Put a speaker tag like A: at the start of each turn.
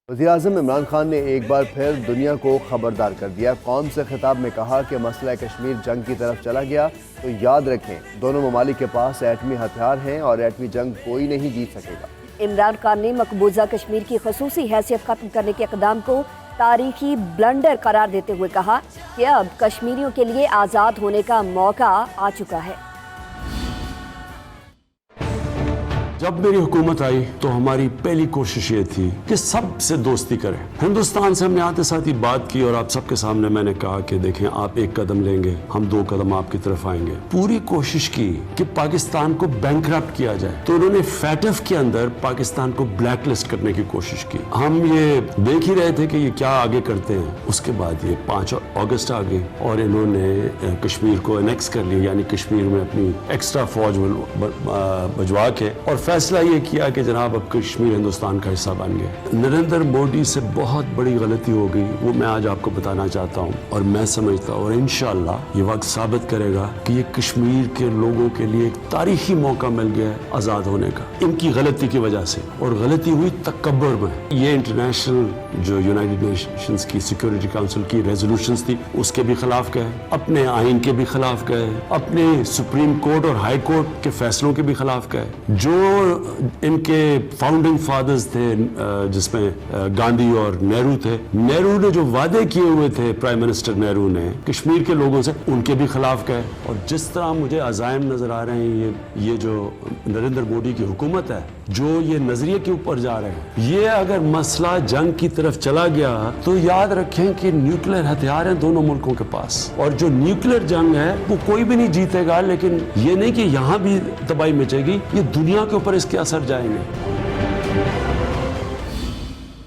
A: وزیراعظم عمران خان نے ایک بار پھر دنیا کو خبردار کر دیا۔ قوم سے خطاب میں کہا کہ مسئلہ کشمیر جنگ کی طرف چلا گیا تو یاد رکھیں دونوں ممالک کے پاس ایٹمی ہتھیار ہیں اور ایٹمی جنگ کوئی نہیں جیت سکے گا۔
B: عمران خان نے مقبوضہ کشمیر کی خصوصی حیثیت ختم کرنے کے اقدام کو تاریخی بلنڈر قرار دیتے ہوئے کہا کہ اب کشمیریوں کے لیے آزاد ہونے کا موقع آ چکا ہے۔
C: جب میری حکومت آئی تو ہماری پہلی کوشش یہ تھی کہ سب سے دوستی کریں۔ ہندوستان سے ہم نے آتے ساتھ ہی بات کی اور آپ سب کے سامنے میں نے کہا کہ دیکھیں آپ ایک قدم لیں گے ہم 2 قدم آپ کی طرف آئیں گے۔ پوری کوشش کی کہ پاکستان کو بینکرپٹ کیا جائے تو انہوں نے فیٹف کے اندر پاکستان کو بلیک لسٹ کرنے کی کوشش کی۔ ہم یہ دیکھ ہی رہے تھے کہ یہ کیا آگے کرتے ہیں۔ اس کے بعد یہ 5 اگست آ گئی اور انہوں نے کشمیر کو انیکس کر لیا، یعنی کشمیر میں اپنی ایکسٹرا فوج بھجوا کے، اور فیصلہ یہ کیا کہ جناب اب کشمیر ہندوستان کا حصہ بن گیا۔ نریندر مودی سے بہت بڑی غلطی ہو گئی، وہ میں آج آپ کو بتانا چاہتا ہوں، اور میں سمجھتا ہوں اور انشاءاللہ یہ وقت ثابت کرے گا کہ یہ کشمیر کے لوگوں کے لیے ایک تاریخی موقع مل گیا ہے آزاد ہونے کا، ان کی غلطی کی وجہ سے، اور غلطی ہوئی تکبر میں۔ یہ انٹرنیشنل جو یونائٹڈ نیشنز کی سیکورٹی کاؤنسل کی ریزولوشنز تھی اس کے بھی خلاف گئے، اپنے آئین کے بھی خلاف گئے، اپنے سپریم کورٹ اور ہائی کورٹ کے فیصلوں کے بھی خلاف گئے۔ جو ان کے فاؤنڈنگ فادرز تھے جس میں گاندھی اور نہرو تھے، نہرو نے جو وعدے کیے ہوئے تھے پرائم منسٹر نہرو نے کشمیر کے لوگوں سے، ان کے بھی خلاف گئے۔ اور جس طرح مجھے عزائم نظر آ رہے ہیں یہ جو نریندر مودی کی حکومت ہے جو یہ نظریے کے اوپر جا رہے ہیں، یہ اگر مسئلہ جنگ کی طرف چلا گیا تو یاد رکھیں کہ نیوکلیر ہتھیار ہیں دونوں ملکوں کے پاس، اور جو نیوکلیر جنگ ہے وہ کوئی بھی نہیں جیتے گا، لیکن یہ نہیں کہ یہاں بھی تباہی مچے گی، یہ دنیا کے اوپر اس کے اثر جائیں گے۔